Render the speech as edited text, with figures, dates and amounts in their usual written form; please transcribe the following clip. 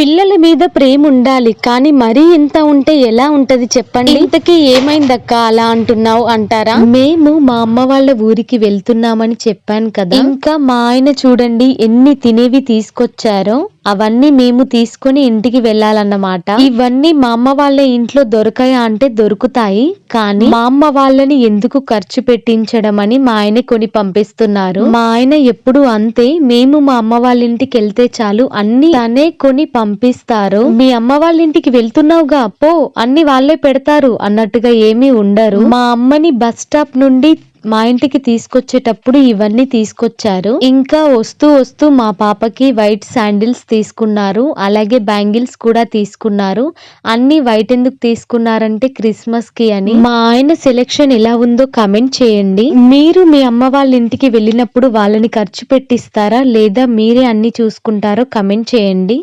పిల్లల మీద ప్రేమ ఉండాలి, కానీ మరీ ఇంత ఉంటే ఎలా ఉంటది చెప్పండి. ఇంతకీ ఏమైందక్క అలా అంటున్నావు అంటారా? మేము మా అమ్మ వాళ్ళ ఊరికి వెళ్తున్నామని చెప్పాను కదా, ఇంకా మా ఆయన చూడండి ఎన్ని తినేవి తీసుకొచ్చారో అవన్నీ మేము తీసుకుని ఇంటికి వెళ్ళాలన్నమాట. ఇవన్నీ మా అమ్మ వాళ్ళ ఇంట్లో దొరకాయా అంటే దొరుకుతాయి, కానీ మా అమ్మ వాళ్ళని ఎందుకు ఖర్చు పెట్టించడం అని మా ఆయన కొని పంపిస్తున్నారు. మా ఆయన ఎప్పుడు అంతే, మేము మా అమ్మ వాళ్ళ ఇంటికి వెళ్తే చాలు అన్ని తనే కొని పంపిస్తారు. మీ అమ్మ వాళ్ళ ఇంటికి వెళ్తున్నావుగా పో, అన్ని వాళ్ళే పెడతారు అన్నట్టుగా ఏమీ ఉండరు. మా అమ్మని బస్ స్టాప్ నుండి మా ఇంటికి తీసుకొచ్చేటప్పుడు ఇవన్నీ తీసుకొచ్చారు. ఇంకా వస్తూ వస్తూ మా పాపకి వైట్ శాండిల్స్ తీసుకున్నారు, అలాగే బ్యాంగిల్స్ కూడా తీసుకున్నారు. అన్ని వైట్ ఎందుకు తీసుకున్నారంటే క్రిస్మస్ కి అని. మా ఆయన సెలెక్షన్ ఎలా ఉందో కమెంట్ చేయండి. మీరు మీ అమ్మ వాళ్ళ ఇంటికి వెళ్ళినప్పుడు వాళ్ళని ఖర్చు పెట్టిస్తారా లేదా మీరే అన్ని చూసుకుంటారో కమెంట్ చేయండి.